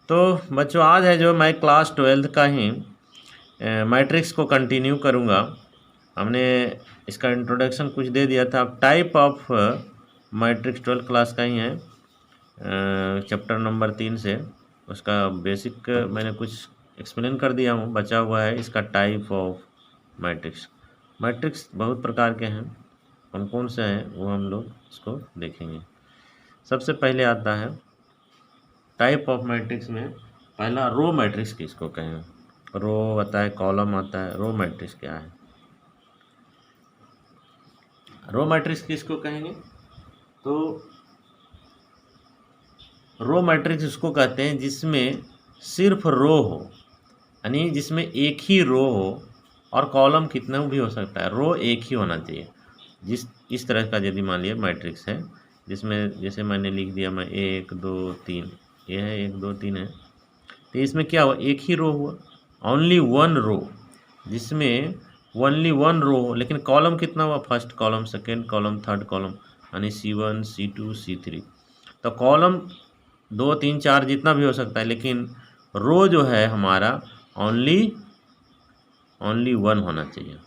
तो बच्चों आज है जो मैं क्लास 12th का ही मैट्रिक्स को कंटिन्यू करूँगा। हमने इसका इंट्रोडक्शन कुछ दे दिया था। अब type of matrix 12th class का ही है, चैप्टर नंबर 3 से उसका बेसिक मैंने कुछ एक्सप्लेन कर दिया हूँ। बचा हुआ है इसका टाइप ऑफ मैट्रिक्स। मैट्रिक्स बहुत प्रकार के हैं, कौन कौन से हैं वो हम लोग इसको देखेंगे। सबसे पहले आता है टाइप ऑफ मैट्रिक्स में पहला रो मैट्रिक्स किसको कहें। रो आता है, कॉलम आता है। रो मैट्रिक्स क्या है? रो मैट्रिक्स किसको कहेंगे? तो रो मैट्रिक्स उसको कहते हैं जिसमें सिर्फ रो हो, यानी जिसमें एक ही रो हो और कॉलम कितना भी हो सकता है, रो एक ही होना चाहिए। इस तरह का यदि मान लिया मैट्रिक्स है जिसमें जैसे मैंने लिख दिया मैं 1 2 3, ये है 1 2 3 है, तो इसमें क्या हुआ, एक ही रो हुआ, ओनली वन रो, जिसमें ओनली वन रो हो, लेकिन कॉलम कितना हुआ, first column, second column, third column, यानी C1 C2 C3। तो कॉलम 2 3 4 जितना भी हो सकता है, लेकिन रो जो है हमारा ओनली वन होना चाहिए।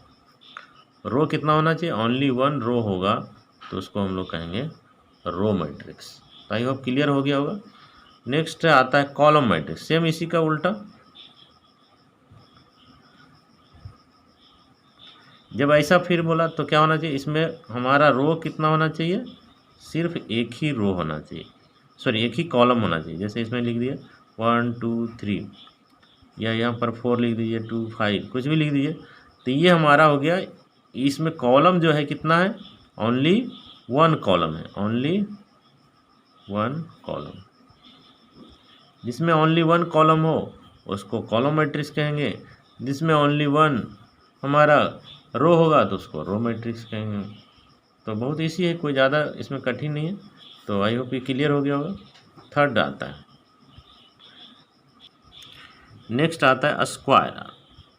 रो कितना होना चाहिए? ओनली वन रो होगा तो उसको हम लोग कहेंगे रो मैट्रिक्स। तो आई होप क्लियर हो गया होगा। नेक्स्ट आता है कॉलम मैट्रिक्स, सेम इसी का उल्टा। जब ऐसा फिर बोला तो क्या होना चाहिए, इसमें हमारा रो कितना होना चाहिए, सिर्फ एक ही रो होना चाहिए, सॉरी एक ही कॉलम होना चाहिए। जैसे इसमें लिख दिए 1 2 3, या यहाँ पर 4 लिख दीजिए, 2 5, कुछ भी लिख दीजिए, तो ये हमारा हो गया। इसमें कॉलम जो है कितना है, ओनली वन कॉलम है, ओनली वन कॉलम। जिसमें ओनली वन कॉलम हो उसको कॉलम मैट्रिक्स कहेंगे, जिसमें ओनली वन हमारा रो होगा तो उसको रो मैट्रिक्स कहेंगे। तो बहुत ईजी है, कोई ज़्यादा इसमें कठिन नहीं है। तो आई होप ये क्लियर हो गया होगा। थर्ड आता है, नेक्स्ट आता है स्क्वायर।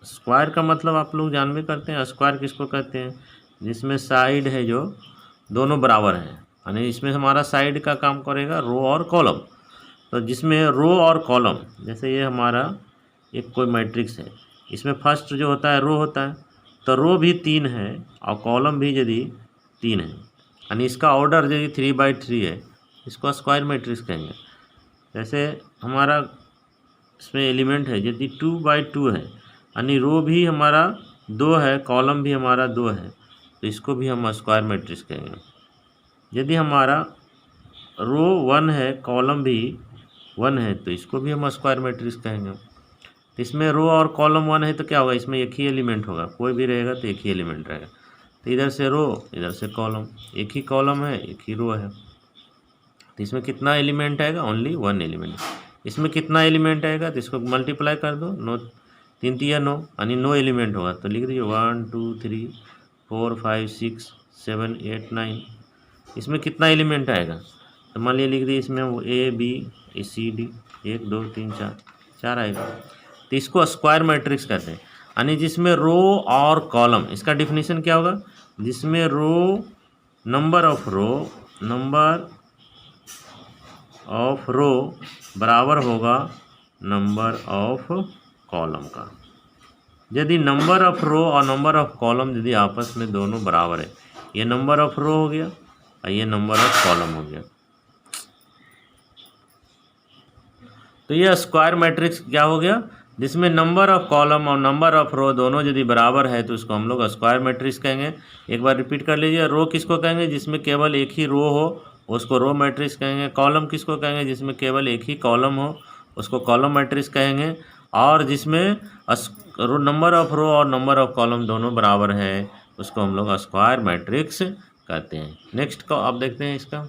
स्क्वायर का मतलब आप लोग जान भी करते हैं, स्क्वायर किसको कहते हैं, जिसमें साइड है जो दोनों बराबर हैं, यानी इसमें हमारा साइड का काम करेगा रो और कॉलम। तो जिसमें रो और कॉलम, जैसे ये हमारा एक कोई मैट्रिक्स है, इसमें फर्स्ट जो होता है रो होता है, तो रो भी 3 है और कॉलम भी यदि 3 है, यानी इसका ऑर्डर यदि 3/3 है, इसको स्क्वायर मैट्रिक्स कहेंगे। जैसे हमारा इसमें एलिमेंट है यदि 2/2 है, यानी रो भी हमारा 2 है, कॉलम भी हमारा 2 है, तो इसको भी हम स्क्वायर मैट्रिक्स कहेंगे। यदि हमारा रो 1 है, कॉलम भी 1 है, तो इसको भी हम स्क्वायर मैट्रिक्स कहेंगे। तो इसमें रो और कॉलम 1 है तो क्या होगा, इसमें एक ही एलिमेंट होगा, कोई भी रहेगा तो एक ही एलिमेंट रहेगा। तो इधर से रो, इधर से कॉलम, एक ही कॉलम है, एक ही रो है, तो इसमें कितना एलिमेंट आएगा, ओनली वन एलिमेंट। इसमें कितना एलिमेंट आएगा, तो इसको मल्टीप्लाई कर दो, 9 3 3 9, यानी 9 एलिमेंट होगा। तो लिख दीजिए 1 2 3 4 5 6 7 8 9। इसमें कितना एलिमेंट आएगा, तो मान लिया लिख दिए इसमें ABCD 1 2 3 4 आएगा। तो इसको स्क्वायर मैट्रिक्स कहते हैं, यानी जिसमें रो और कॉलम, इसका डिफिनीशन क्या होगा, जिसमें रो नंबर ऑफ रो बराबर होगा नंबर ऑफ कॉलम का। यदि नंबर ऑफ रो और नंबर ऑफ कॉलम यदि आपस में दोनों बराबर है, ये नंबर ऑफ रो हो गया और ये नंबर ऑफ कॉलम हो गया, तो ये स्क्वायर मैट्रिक्स क्या हो गया, जिसमें नंबर ऑफ कॉलम और नंबर ऑफ रो दोनों यदि बराबर है तो उसको हम लोग स्क्वायर मैट्रिक्स कहेंगे। एक बार रिपीट कर लीजिए, रो किसको कहेंगे, जिसमें केवल एक ही रो हो, उसको रो मैट्रिक्स कहेंगे। कॉलम किसको कहेंगे, जिसमें केवल एक ही कॉलम हो, उसको कॉलम मैट्रिक्स कहेंगे। और जिसमें नंबर ऑफ रो और नंबर ऑफ कॉलम दोनों बराबर है, उसको हम लोग स्क्वायर मैट्रिक्स कहते हैं। नेक्स्ट को आप देखते हैं इसका।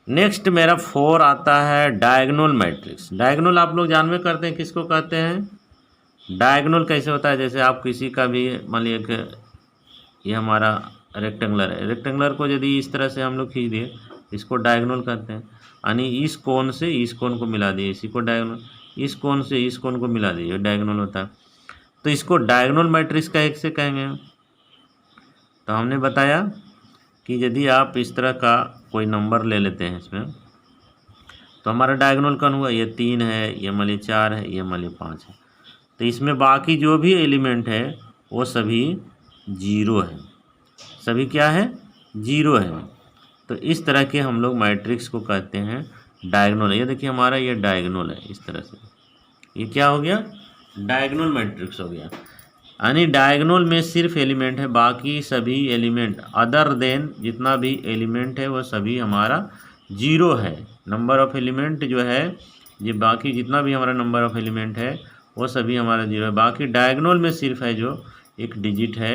नेक्स्ट मेरा 4 आता है डायगोनल मैट्रिक्स। डायगोनल आप लोग जान में करते हैं किसको कहते हैं। डायगोनल कैसे होता है, जैसे आप किसी का भी मान लीजिए कि ये हमारा रेक्टेंगुलर है, रेक्टेंगुलर को यदि इस तरह से हम लोग खींच दिए, इसको डायगोनल कहते हैं, यानी इस कोण से इस कोण को मिला दिए, इसी को डायगोनल, इस कोण से इस कोण को मिला दिए, डायगोनल होता है। तो इसको डायगोनल मैट्रिक्स का एक से कहेंगे। तो हमने बताया कि यदि आप इस तरह का कोई नंबर ले लेते हैं इसमें, तो हमारा डायगोनल कौन हुआ, ये 3 है, ये मान लीजिए 4 है, ये मान लीजिए 5 है। तो इसमें बाकी जो भी एलिमेंट है वो सभी 0 है, सभी क्या है, 0 है। तो इस तरह के हम लोग मैट्रिक्स को कहते हैं डायगोनल। ये देखिए हमारा ये डायगोनल है, इस तरह से ये क्या हो गया, डायगोनल मैट्रिक्स हो गया। यानी डायगोनल में सिर्फ एलिमेंट है, बाकी सभी एलिमेंट अदर देन जितना भी एलिमेंट है वो सभी हमारा 0 है। नंबर ऑफ एलिमेंट जो है ये बाकी जितना भी हमारा नंबर ऑफ एलिमेंट है वो सभी हमारा 0 है। बाकी डायगोनल में सिर्फ है जो एक डिजिट है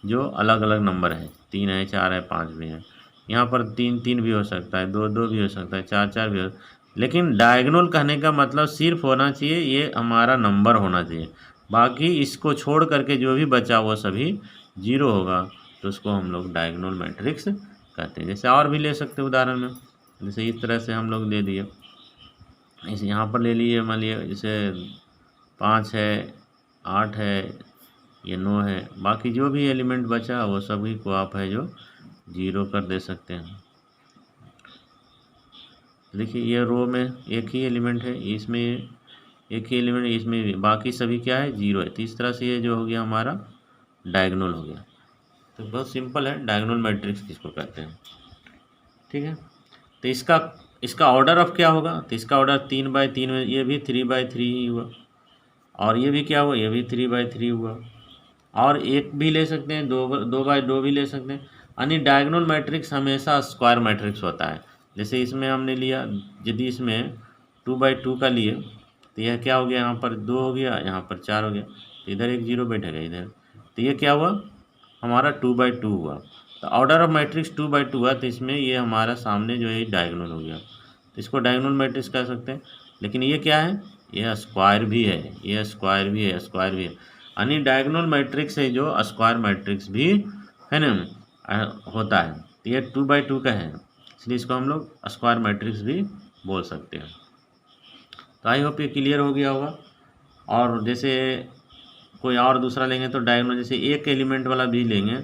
जो अलग अलग नंबर है, 3 है, 4 है, 5 भी है। यहाँ पर 3 भी हो सकता है, 2 भी हो सकता है, 4 भी हो। लेकिन डायगोनल कहने का मतलब सिर्फ होना चाहिए ये हमारा नंबर होना चाहिए, बाकी इसको छोड़ करके जो भी बचा वो सभी 0 होगा, तो उसको हम लोग डायगोनल मैट्रिक्स कहते हैं। जैसे और भी ले सकते हैं उदाहरण में, जैसे इस तरह से हम लोग ले दिए, इस यहाँ पर ले लिए, मान लिए जैसे 5 है, 8 है, ये 9 है, बाकी जो भी एलिमेंट बचा वो सभी को आप है जो 0 कर दे सकते हैं। देखिए ये रो में एक ही एलिमेंट है, इसमें एक ही एलिमेंट, इसमें भी बाकी सभी क्या है, 0 है। तो इस तरह से ये जो हो गया हमारा डायगोनल हो गया। तो बहुत सिंपल है, डायगोनल मैट्रिक्स किसको कहते हैं, ठीक है। तो इसका ऑर्डर ऑफ क्या होगा, तो इसका ऑर्डर 3/3 में, ये भी 3/3 ही हुआ, और ये भी क्या हुआ, ये भी 3/3 हुआ, और एक भी ले सकते हैं, 2/2 भी ले सकते हैं। यानी डायगोनल मैट्रिक्स हमेशा स्क्वायर मैट्रिक्स होता है। जैसे इसमें हमने लिया, यदि इसमें 2/2 का लिए तो यह क्या हो गया, यहाँ पर 2 हो गया, यहाँ पर 4 हो गया, तो इधर एक 0 बैठेगा इधर, तो ये क्या हुआ हमारा 2/2 हुआ। तो ऑर्डर ऑफ मैट्रिक्स 2/2 हुआ, तो इसमें ये हमारा सामने जो है डायगोनल हो गया, तो इसको डायगोनल मैट्रिक्स कह सकते हैं। लेकिन ये क्या है, ये स्क्वायर भी है, ये स्क्वायर भी है, स्क्वायर भी है। यानी डायगोनल मैट्रिक्स है जो स्क्वायर मैट्रिक्स भी है ना होता है। तो ये 2/2 का है, इसलिए इसको हम लोग स्क्वायर मैट्रिक्स भी बोल सकते हैं। तो आई होप ये क्लियर हो गया होगा। और जैसे कोई और दूसरा लेंगे तो डायगोनल, जैसे एक एलिमेंट वाला भी लेंगे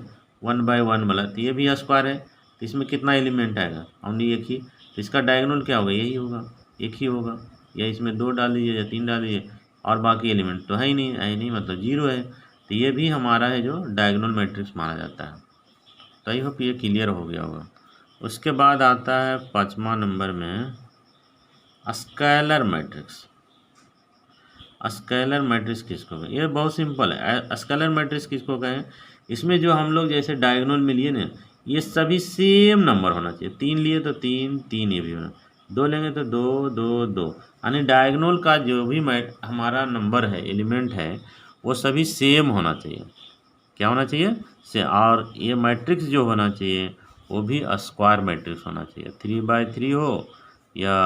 1/1 वाला, तो ये भी स्क्वायर है, तो इसमें कितना एलिमेंट आएगा, हमने एक ही, तो इसका डायगोनल क्या होगा, यही होगा, एक ही होगा, या इसमें 2 डाल दीजिए या 3 डाल दीजिए, और बाकी एलिमेंट तो है ही नहीं मतलब 0 है, तो ये भी हमारा है जो डायगोनल मैट्रिक्स माना जाता है। तो आई होप ये क्लियर हो गया होगा। उसके बाद आता है 5वां नंबर में स्केलर मैट्रिक्स। स्केलर मैट्रिक्स किसको कहें, ये बहुत सिंपल है। स्केलर मैट्रिक्स किसको कहें, इसमें जो हम लोग जैसे डायगोनल में लिए ना, ये सभी सेम नंबर होना चाहिए। 3 लिए तो 3 3 ये भी होना, 2 लेंगे तो 2 2 2, यानी डायगोनल का जो भी हमारा नंबर है, एलिमेंट है, वो सभी सेम होना चाहिए। क्या होना चाहिए से, और ये मैट्रिक्स जो होना चाहिए वो भी स्क्वायर मैट्रिक्स होना चाहिए। 3/3 हो या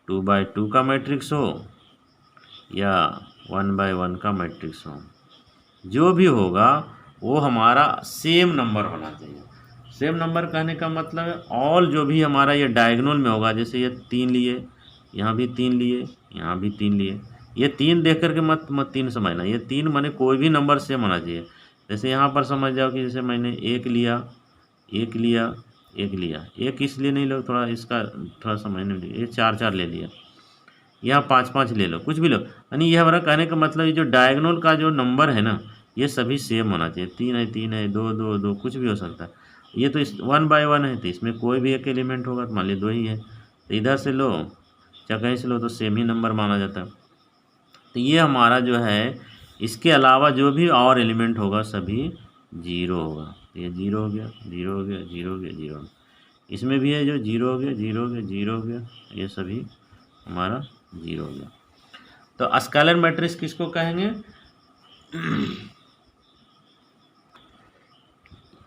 2/2 का मैट्रिक्स हो या 1/1 का मैट्रिक्स हो, जो भी होगा वो हमारा सेम नंबर होना चाहिए। सेम नंबर कहने का मतलब है ऑल जो भी हमारा ये डायगोनल में होगा, जैसे ये 3 लिए, यहाँ भी 3 लिए, यहाँ भी 3 लिए, ये 3 देख करके मत 3 समझना, ये 3 माने कोई भी नंबर सेम होना चाहिए। जैसे यहाँ पर समझ जाओ कि जैसे मैंने 1 लिया, 1 लिया, 1 लिया, 1 इसलिए नहीं लो, थोड़ा इसका थोड़ा समझने में, ये 4 ले लिया, यहाँ 5 ले लो, कुछ भी लो, यानी ये हमारा कहने का मतलब ये जो डायगोनल का जो नंबर है ना, ये सभी सेम होना चाहिए। 3 है, 2 2 2, कुछ भी हो सकता है। ये तो इस 1/1 है, तो इसमें कोई भी एक एलिमेंट होगा, तो मान लीजिए 2 ही है, तो इधर से लो चाहे कहीं से लो तो सेम ही नंबर माना जाता है। तो ये हमारा जो है, इसके अलावा जो भी और एलिमेंट होगा सभी 0 होगा। तो ये 0 हो गया, 0 हो गया, 0 हो गया, 0 हो गया, इसमें भी है जो 0 हो गया, 0 हो गया, 0 हो गया, ये सभी हमारा 0 हो गया। तो स्केलर मैट्रिक्स किसको कहेंगे,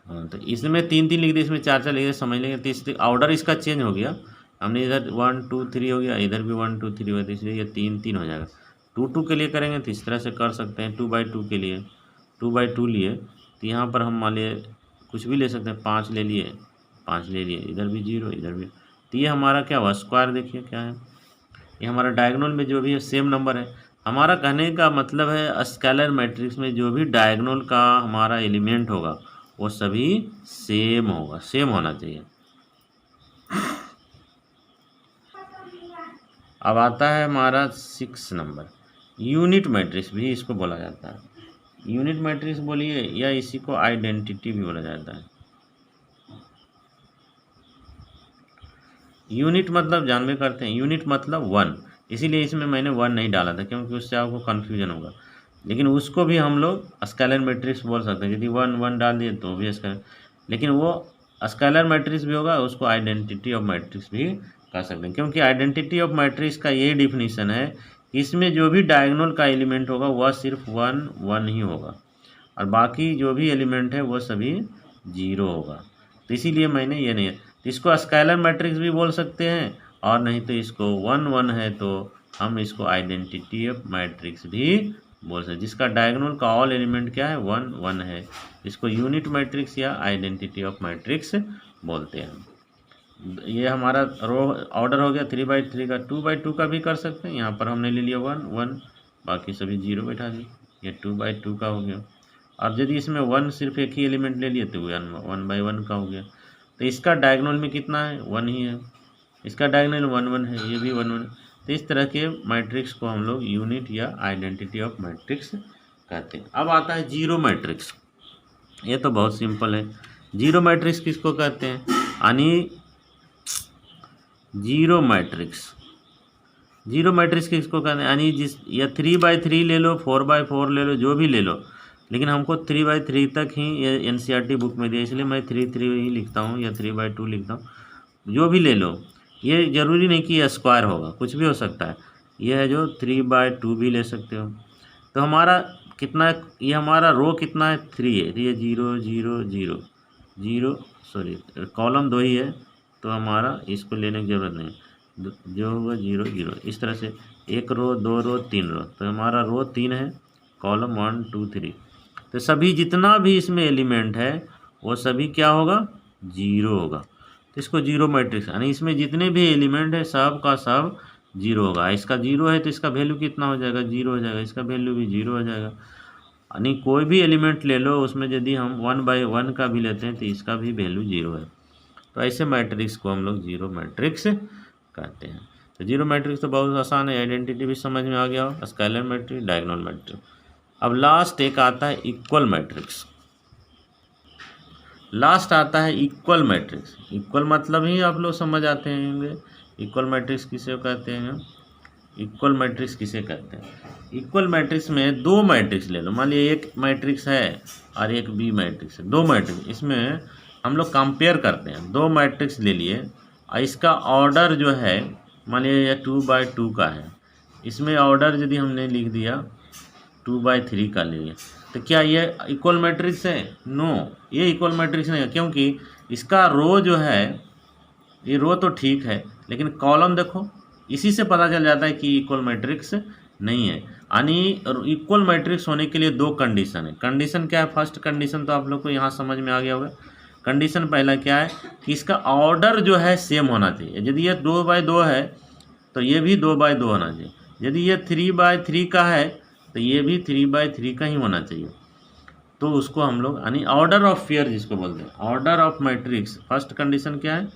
हाँ, तो इसमें 3 3 लिख दिए, इसमें 4 4 लिख दिए, समझ लेंगे। तो इसलिए ऑर्डर इसका चेंज हो गया, हमने इधर 1 2 3 हो गया, इधर भी 1 2 3 हो गया, तो इसलिए ये 3 3 हो जाएगा। 2 2 के लिए करेंगे तो इस तरह से कर सकते हैं। 2/2 के लिए 2/2 लिए, तो यहाँ पर हम मान लिए कुछ भी ले सकते हैं, 5 ले लिए, 5 ले लिए, इधर भी 0, इधर भी, तो ये हमारा क्या हुआ, स्क्वायर। देखिए क्या है, ये हमारा डायगोनल में जो भी है सेम नंबर है। हमारा कहने का मतलब है स्केलर मैट्रिक्स में जो भी डायगोनल का हमारा एलिमेंट होगा वो सभी सेम होगा, सेम होना चाहिए। अब आता है हमारा 6 नंबर, यूनिट मैट्रिक्स भी इसको बोला जाता है। यूनिट मैट्रिक्स बोलिए या इसी को आइडेंटिटी भी बोला जाता है। यूनिट मतलब जानवे करते हैं, यूनिट मतलब 1, इसीलिए इसमें मैंने 1 नहीं डाला था क्योंकि उससे आपको कन्फ्यूजन होगा। लेकिन उसको भी हम लोग स्केलर मैट्रिक्स बोल सकते हैं, यदि 1 1 डाल दिए तो भी स्केलर, लेकिन वो स्केलर मैट्रिक्स भी होगा, उसको आइडेंटिटी ऑफ मैट्रिक्स भी कह सकते हैं। क्योंकि आइडेंटिटी ऑफ मैट्रिक्स का यही डिफिनीशन है कि इसमें जो भी डायगोनल का एलिमेंट होगा वह सिर्फ 1 1 ही होगा और बाकी जो भी एलिमेंट है वो सभी 0 होगा। तो इसीलिए मैंने ये नहीं, तो इसको स्केलर मैट्रिक्स भी बोल सकते हैं और नहीं तो इसको 1 1 है तो हम इसको आइडेंटिटी ऑफ मैट्रिक्स भी बोल सकते हैं, जिसका डायगोनल का ऑल एलिमेंट क्या है 1 1 है। इसको यूनिट मैट्रिक्स या आइडेंटिटी ऑफ मैट्रिक्स बोलते हैं। ये हमारा रो ऑर्डर हो गया 3/3 का। 2/2 का भी कर सकते हैं, यहाँ पर हमने ले लिया 1 1, बाकी सभी 0 बैठा दिए, ये 2/2 का हो गया। और यदि इसमें 1 सिर्फ एक ही एलिमेंट ले लिए तो 1/1 का हो गया। तो इसका डायगोनल में कितना है 1 ही है, इसका डायगोनल 1 1 है, ये भी 1 1। तो इस तरह के मैट्रिक्स को हम लोग यूनिट या आइडेंटिटी ऑफ मैट्रिक्स कहते हैं। अब आता है जीरो मैट्रिक्स, ये तो बहुत सिंपल है। जीरो मैट्रिक्स किसको कहते हैं, यानी जीरो मैट्रिक्स, जीरो मैट्रिक्स किसको कहते हैं, यानी जिस या 3/3 ले लो, 4/4 ले लो, जो भी ले लो, लेकिन हमको 3/3 तक ही ये NCERT बुक में दिया, इसलिए मैं 3 ही लिखता हूँ या 3/2 लिखता हूँ। जो भी ले लो, ये ज़रूरी नहीं कि ये स्क्वायर होगा, कुछ भी हो सकता है। ये है जो 3/2 भी ले सकते हो। तो हमारा कितना है, ये हमारा रो कितना है 3 है, तो ये 0 0 0 0, सॉरी कॉलम 2 ही है तो हमारा इसको लेने की ज़रूरत नहीं, जो होगा 0 0। इस तरह से 1 रो 2 रो 3 रो, तो हमारा रो 3 है, कॉलम 1 2 3। तो सभी जितना भी इसमें एलिमेंट है वो सभी क्या होगा 0 होगा। तो इसको जीरो मैट्रिक्स, यानी इसमें जितने भी एलिमेंट है सब का सब 0 होगा। इसका 0 है तो इसका वैल्यू कितना हो जाएगा 0 हो जाएगा, इसका वैल्यू भी 0 हो जाएगा। यानी कोई भी एलिमेंट ले लो, उसमें यदि हम 1/1 का भी लेते हैं तो इसका भी वैल्यू 0 है। तो ऐसे मैट्रिक्स को हम लोग जीरो मैट्रिक्स कहते हैं। तो जीरो मैट्रिक्स तो बहुत आसान है, आइडेंटिटी भी समझ में आ गया हो, स्केलर मैट्रिक्स, डायगोनल मैट्रिक्स। अब लास्ट एक आता है इक्वल मैट्रिक्स, लास्ट आता है इक्वल मैट्रिक्स। इक्वल मतलब ही आप लोग समझ आते होंगे, इक्वल मैट्रिक्स किसे कहते हैं, इक्वल मैट्रिक्स किसे कहते हैं। इक्वल मैट्रिक्स में दो मैट्रिक्स ले लो, मान लीजिए एक मैट्रिक्स है और एक बी मैट्रिक्स है, दो मैट्रिक्स, इसमें हम लोग कंपेयर करते हैं। दो मैट्रिक्स ले लिए और इसका ऑर्डर जो है मान लीजिए ये 2/2 का है, इसमें ऑर्डर यदि हमने लिख दिया 2/3 का ले लिया, तो क्या ये इक्वल मैट्रिक्स है, नो ये इक्वल मैट्रिक्स नहीं है, क्योंकि इसका रो जो है, ये रो तो ठीक है लेकिन कॉलम देखो, इसी से पता चल जाता है कि इक्वल मैट्रिक्स नहीं है। यानी इक्वल मैट्रिक्स होने के लिए दो कंडीशन है। कंडीशन क्या है, फर्स्ट कंडीशन तो आप लोग को यहाँ समझ में आ गया होगा। कंडीशन पहला क्या है कि इसका ऑर्डर जो है सेम होना चाहिए। यदि ये 2/2 है तो ये भी 2/2 होना चाहिए। यदि ये 3/3 का है तो ये भी 3/3 का ही होना चाहिए। तो उसको हम लोग यानी ऑर्डर ऑफ पेयर जिसको बोलते हैं, order of matrix. First condition क्या है,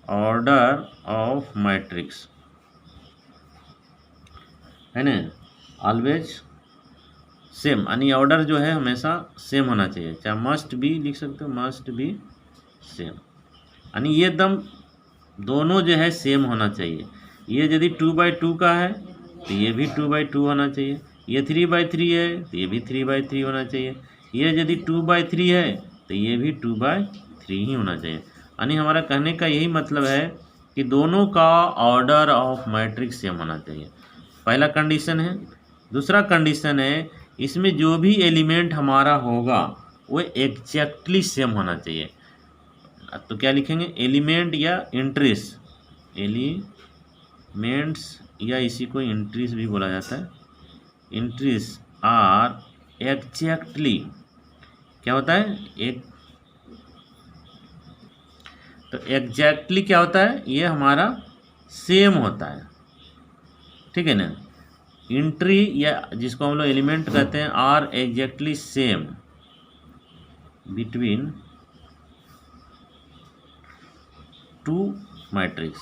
ऑर्डर ऑफ मैट्रिक्स है ना, ऑलवेज सेम, यानी ऑर्डर जो है हमेशा सेम होना चाहिए, चाहे मस्ट बी लिख सकते हो, मस्ट बी सेम, यानी ये एकदम दोनों जो है सेम होना चाहिए। ये यदि 2/2 का है तो ये भी 2/2 होना चाहिए, ये 3/3 है तो ये भी 3/3 होना चाहिए, ये यदि 2/3 है तो ये भी 2/3 ही होना चाहिए। यानी हमारा कहने का यही मतलब है कि दोनों का ऑर्डर ऑफ मैट्रिक्स सेम होना चाहिए, पहला कंडीशन है। दूसरा कंडीशन है इसमें जो भी एलिमेंट हमारा होगा वो एग्जैक्टली सेम होना चाहिए। तो क्या लिखेंगे, एलिमेंट या इंट्रीज, एलिमेंट्स या इसी को इंट्रीज भी बोला जाता है, इंट्रीज आर एग्जैक्टली, क्या होता है एक, तो एग्जैक्टली क्या होता है, ये हमारा सेम होता है, ठीक है ना। इंट्री या जिसको हम लोग एलिमेंट कहते हैं are exactly same between two matrix,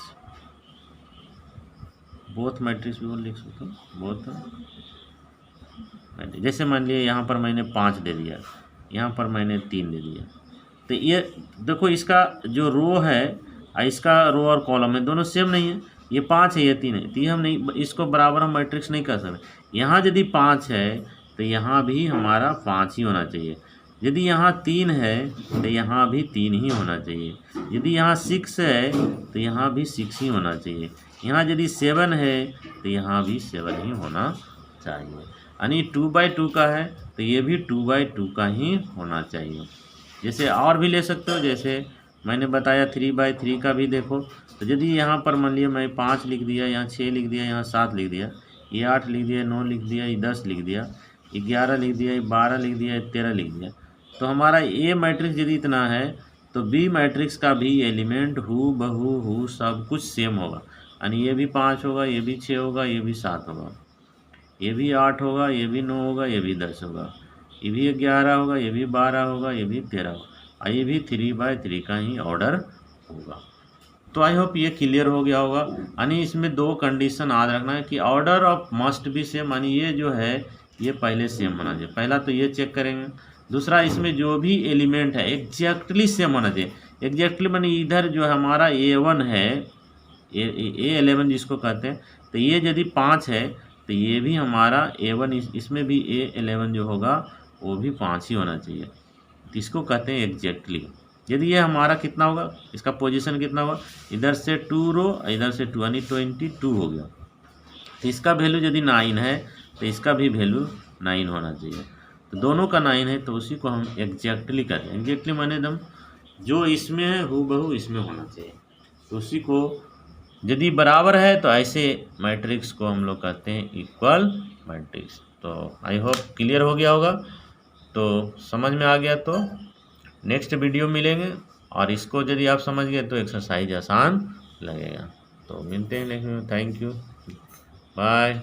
both matrix भी लिख सकते हो, बोथ। जैसे मान लिया यहाँ पर मैंने 5 दे दिया, यहाँ पर मैंने 3 दे दिया, तो ये देखो इसका जो रो है इसका रो और कॉलम है दोनों सेम नहीं है, ये 5 है ये 3 है, तो ये हम नहीं, इसको बराबर हम मैट्रिक्स नहीं कर सकते। यहाँ यदि 5 है तो यहाँ भी हमारा 5 ही होना चाहिए, यदि यहाँ 3 है तो यहाँ भी 3 ही होना चाहिए, यदि यहाँ 6 है तो यहाँ भी 6 ही होना चाहिए, यहाँ यदि 7 है तो यहाँ भी 7 ही होना चाहिए। यानी 2/2 का है तो ये भी 2/2 का ही होना चाहिए। जैसे और भी ले सकते हो, जैसे मैंने बताया 3/3 का भी देखो, तो यदि यहाँ पर मान लिया मैं 5 लिख दिया, यहाँ 6 लिख दिया, यहाँ 7 लिख दिया, ये 8 लिख दिया, 9 लिख दिया, ये 10 लिख दिया, 11 लिख दिया, ये 12 लिख दिया, 13 लिख दिया, तो हमारा ए मैट्रिक्स यदि इतना है तो बी मैट्रिक्स का भी एलिमेंट हू सब कुछ सेम होगा। यानी ये भी 5 होगा, ये भी 6 होगा, ये भी 7 होगा, ये भी 8 होगा, ये भी 9 होगा, ये भी 10 होगा, ये भी 11 होगा, ये भी 12 होगा, ये भी 13 होगा, और ये भी 3/3 का ही ऑर्डर होगा। तो आई होप ये क्लियर हो गया होगा। यानी इसमें 2 कंडीशन याद रखना है कि ऑर्डर ऑफ मस्ट भी सेम, यानी ये जो है ये पहले सेम होना चाहिए, पहला तो ये चेक करेंगे। दूसरा, इसमें जो भी एलिमेंट है एग्जैक्टली सेम होना चाहिए। एग्जैक्टली मानी इधर जो हमारा A1 है, A11 जिसको कहते हैं, तो ये यदि 5 है तो ये भी हमारा A1, इसमें भी A11 जो होगा वो भी 5 ही होना चाहिए, तो इसको कहते हैं एग्जैक्टली। यदि ये हमारा कितना होगा, इसका पोजीशन कितना होगा, इधर से 2 रो इधर से 2, यानी 22 हो गया, तो इसका वैल्यू यदि 9 है तो इसका भी वैल्यू 9 होना चाहिए। तो दोनों का 9 है तो उसी को हम एग्जैक्टली कहते हैं। एग्जैक्टली माने एकदम जो इसमें है हूबहू इसमें होना चाहिए, तो उसी को यदि बराबर है तो ऐसे मैट्रिक्स को हम लोग कहते हैं इक्वल मैट्रिक्स। तो आई होप क्लियर हो गया होगा, तो समझ में आ गया तो नेक्स्ट वीडियो मिलेंगे, और इसको यदि आप समझ गए तो एक्सरसाइज आसान लगेगा। तो मिलते हैं नेक्स्ट में, थैंक यू, बाय।